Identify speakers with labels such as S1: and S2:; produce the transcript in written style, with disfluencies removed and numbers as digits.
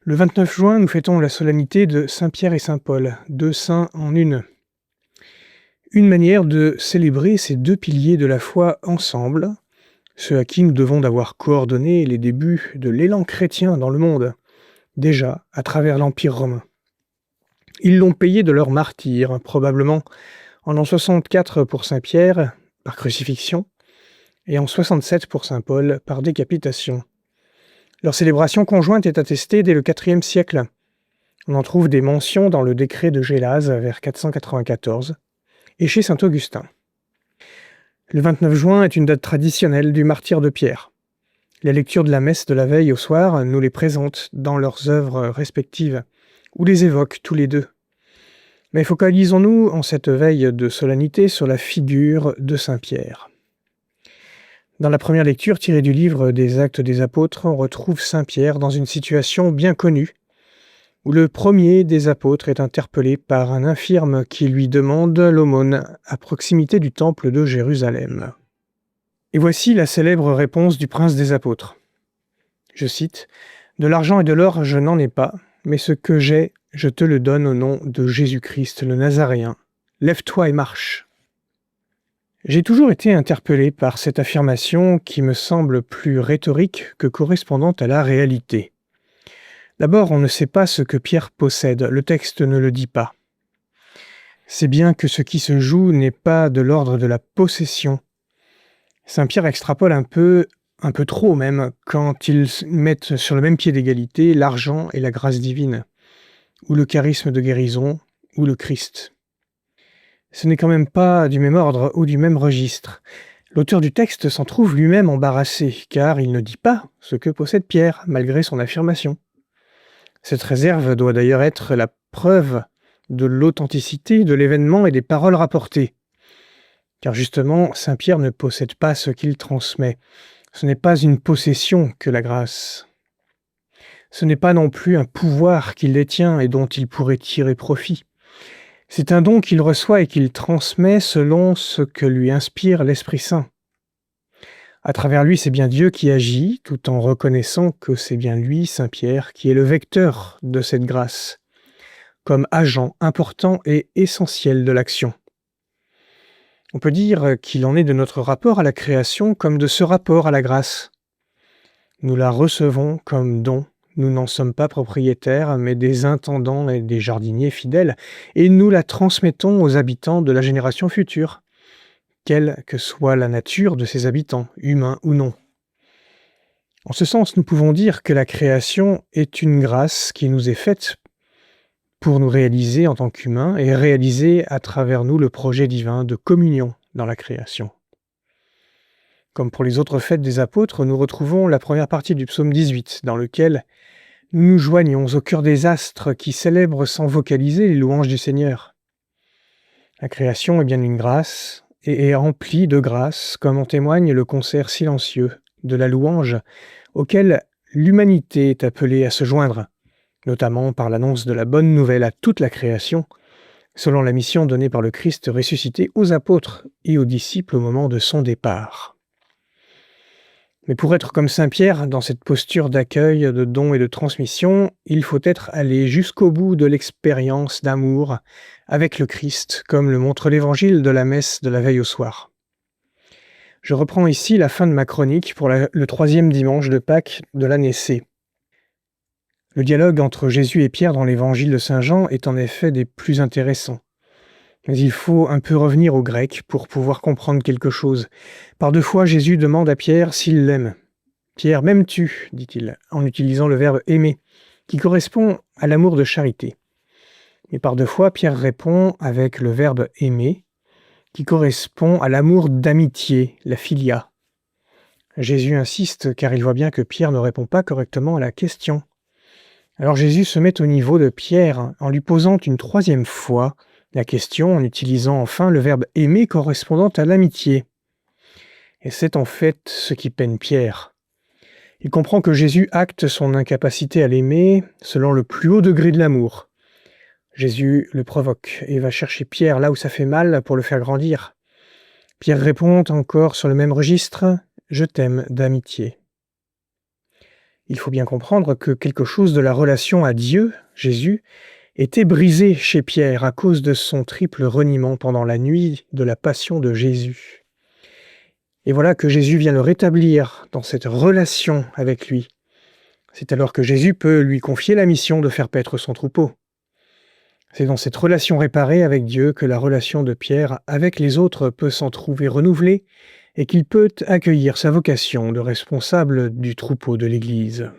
S1: Le 29 juin, nous fêtons la solennité de Saint Pierre et Saint Paul, deux saints en une. Une manière de célébrer ces deux piliers de la foi ensemble, ceux à qui nous devons d'avoir coordonné les débuts de l'élan chrétien dans le monde, déjà à travers l'Empire romain. Ils l'ont payé de leur martyre, probablement en l'an 64 pour Saint Pierre, par crucifixion, et en 67 pour Saint Paul, par décapitation. Leur célébration conjointe est attestée dès le IVe siècle. On en trouve des mentions dans le décret de Gélase vers 494 et chez saint Augustin. Le 29 juin est une date traditionnelle du martyre de Pierre. La lecture de la messe de la veille au soir nous les présente dans leurs œuvres respectives, ou les évoque tous les deux. Mais focalisons-nous en cette veille de solennité sur la figure de Saint Pierre. Dans la première lecture tirée du livre des Actes des Apôtres, on retrouve Saint Pierre dans une situation bien connue, où le premier des apôtres est interpellé par un infirme qui lui demande l'aumône à proximité du temple de Jérusalem. Et voici la célèbre réponse du prince des apôtres. Je cite : « De l'argent et de l'or je n'en ai pas, mais ce que j'ai, je te le donne au nom de Jésus-Christ le Nazaréen. Lève-toi et marche. » J'ai toujours été interpellé par cette affirmation qui me semble plus rhétorique que correspondante à la réalité. D'abord, on ne sait pas ce que Pierre possède, le texte ne le dit pas. C'est bien que ce qui se joue n'est pas de l'ordre de la possession. Saint Pierre extrapole un peu trop même, quand ils mettent sur le même pied d'égalité l'argent et la grâce divine, ou le charisme de guérison, ou le Christ. Ce n'est quand même pas du même ordre ou du même registre. L'auteur du texte s'en trouve lui-même embarrassé, car il ne dit pas ce que possède Pierre, malgré son affirmation. Cette réserve doit d'ailleurs être la preuve de l'authenticité de l'événement et des paroles rapportées. Car justement, Saint Pierre ne possède pas ce qu'il transmet. Ce n'est pas une possession que la grâce. Ce n'est pas non plus un pouvoir qu'il détient et dont il pourrait tirer profit. C'est un don qu'il reçoit et qu'il transmet selon ce que lui inspire l'Esprit Saint. À travers lui, c'est bien Dieu qui agit, tout en reconnaissant que c'est bien lui, Saint Pierre, qui est le vecteur de cette grâce, comme agent important et essentiel de l'action. On peut dire qu'il en est de notre rapport à la création comme de ce rapport à la grâce. Nous la recevons comme don. Nous n'en sommes pas propriétaires, mais des intendants et des jardiniers fidèles, et nous la transmettons aux habitants de la génération future, quelle que soit la nature de ces habitants, humains ou non. En ce sens, nous pouvons dire que la création est une grâce qui nous est faite pour nous réaliser en tant qu'humains et réaliser à travers nous le projet divin de communion dans la création. Comme pour les autres fêtes des apôtres, nous retrouvons la première partie du psaume 18, dans lequel nous nous joignons au cœur des astres qui célèbrent sans vocaliser les louanges du Seigneur. La création est bien une grâce et est remplie de grâce, comme en témoigne le concert silencieux de la louange auquel l'humanité est appelée à se joindre, notamment par l'annonce de la bonne nouvelle à toute la création, selon la mission donnée par le Christ ressuscité aux apôtres et aux disciples au moment de son départ. Mais pour être comme Saint Pierre, dans cette posture d'accueil, de don et de transmission, il faut être allé jusqu'au bout de l'expérience d'amour avec le Christ, comme le montre l'évangile de la messe de la veille au soir. Je reprends ici la fin de ma chronique pour le 3e dimanche de Pâques de l'année C. Le dialogue entre Jésus et Pierre dans l'évangile de Saint Jean est en effet des plus intéressants. Mais il faut un peu revenir au grec pour pouvoir comprendre quelque chose. Par deux fois, Jésus demande à Pierre s'il l'aime. « Pierre, m'aimes-tu » dit-il, en utilisant le verbe « aimer », qui correspond à l'amour de charité. Et par deux fois, Pierre répond avec le verbe « aimer », qui correspond à l'amour d'amitié, la philia. Jésus insiste car il voit bien que Pierre ne répond pas correctement à la question. Alors Jésus se met au niveau de Pierre en lui posant une 3e fois la question en utilisant enfin le verbe « aimer » correspondant à l'amitié. Et c'est en fait ce qui peine Pierre. Il comprend que Jésus acte son incapacité à l'aimer selon le plus haut degré de l'amour. Jésus le provoque et va chercher Pierre là où ça fait mal pour le faire grandir. Pierre répond encore sur le même registre « Je t'aime d'amitié ». Il faut bien comprendre que quelque chose de la relation à Dieu, Jésus, était brisé chez Pierre à cause de son triple reniement pendant la nuit de la passion de Jésus. Et voilà que Jésus vient le rétablir dans cette relation avec lui. C'est alors que Jésus peut lui confier la mission de faire paître son troupeau. C'est dans cette relation réparée avec Dieu que la relation de Pierre avec les autres peut s'en trouver renouvelée et qu'il peut accueillir sa vocation de responsable du troupeau de l'Église.